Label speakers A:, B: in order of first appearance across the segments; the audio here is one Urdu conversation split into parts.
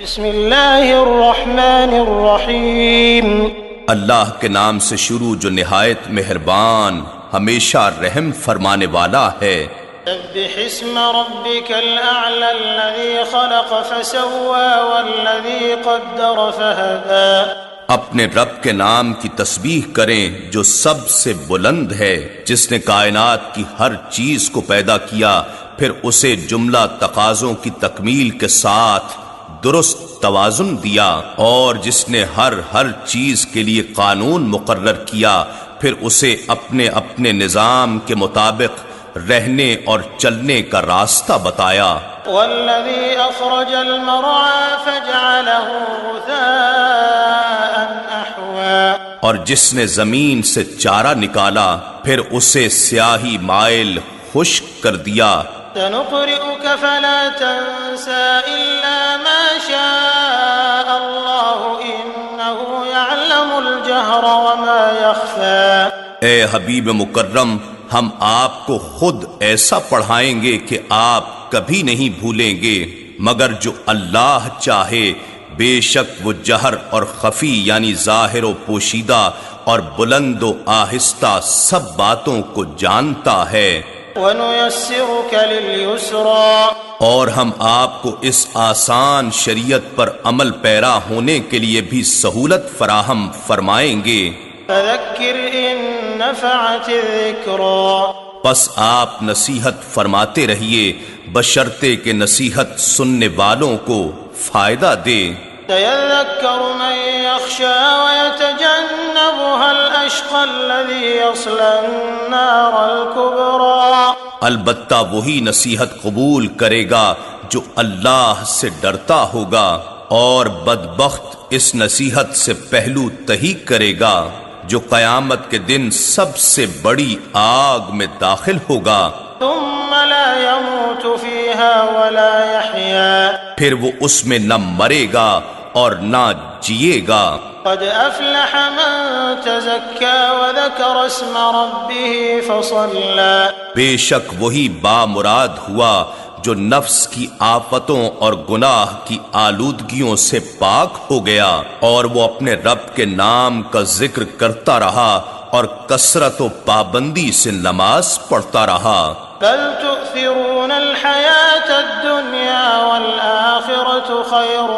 A: بسم اللہ الرحمن الرحیم
B: اللہ کے نام سے شروع جو نہایت مہربان ہمیشہ رحم فرمانے والا ہے۔
A: سبح اسم ربک الاعلی الذی خلق فسوى والذی قدر فہدی۔
B: اپنے رب کے نام کی تسبیح کریں جو سب سے بلند ہے، جس نے کائنات کی ہر چیز کو پیدا کیا پھر اسے جملہ تقاضوں کی تکمیل کے ساتھ درست توازن دیا، اور جس نے ہر چیز کے لیے قانون مقرر کیا پھر اسے اپنے اپنے نظام کے مطابق رہنے اور چلنے کا راستہ بتایا۔
A: والذی اخرج المرعى فجعله غثاء احوا۔
B: اور جس نے زمین سے چارہ نکالا پھر اسے سیاہی مائل خشک کر دیا۔
A: سنقرئك فلا تنسى إلا ما شاء الله إنه يعلم الجهر وما يخفى۔
B: اے حبیب مکرم، ہم آپ کو خود ایسا پڑھائیں گے کہ آپ کبھی نہیں بھولیں گے، مگر جو اللہ چاہے، بے شک وہ جہر اور خفی یعنی ظاہر و پوشیدہ اور بلند و آہستہ سب باتوں کو جانتا ہے۔
A: وَنُيَسِّرُكَ لِلْيُسْرَى۔
B: اور ہم آپ کو اس آسان شریعت پر عمل پیرا ہونے کے لیے بھی سہولت فراہم فرمائیں گے۔
A: فَذَكِّرْ إِن نَّفَعَتِ الذِّكْرَى۔
B: پس آپ نصیحت فرماتے رہیے بشرطے کہ نصیحت سننے والوں کو فائدہ دے۔
A: سَيَذَّكَّرُ مَن يَخْشَىٰ وَيَتَجَنَّبُهَا الْأَشْقَى الَّذِي يَصْلَى النَّارَ الْكُبْرَىٰ۔
B: البتہ وہی نصیحت قبول کرے گا جو اللہ سے ڈرتا ہوگا، اور بدبخت اس نصیحت سے پہلو تہی کرے گا جو قیامت کے دن سب سے بڑی آگ میں داخل ہوگا۔
A: ثم لا يموت فيها ولا يحيا۔
B: پھر وہ اس میں نہ مرے گا اور نہ جیے گا۔
A: قد افلح من تزكى وذكر اسم ربه فصلى۔
B: بے شک وہی بامراد ہوا جو نفس کی آفتوں اور گناہ کی آلودگیوں سے پاک ہو گیا، اور وہ اپنے رب کے نام کا ذکر کرتا رہا اور کثرت و پابندی سے نماز پڑھتا رہا۔
A: بل تؤثرون الحياة الدنيا والآخرة خير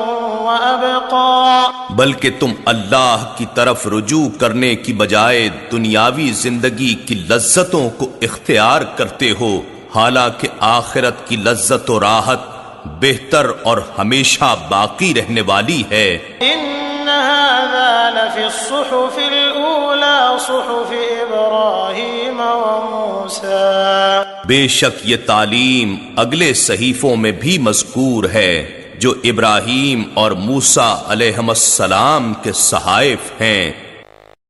A: وأبقى۔
B: بلکہ تم اللہ کی طرف رجوع کرنے کی بجائے دنیاوی زندگی کی لذتوں کو اختیار کرتے ہو، حالانکہ آخرت کی لذت و راحت بہتر اور ہمیشہ باقی رہنے والی ہے۔
A: ان هذا لفی الصحف الاولى صحف ابراہیم وموسیٰ۔
B: بے شک یہ تعلیم اگلے صحیفوں میں بھی مذکور ہے جو ابراہیم اور موسیٰ علیہم السلام کے صحائف ہیں۔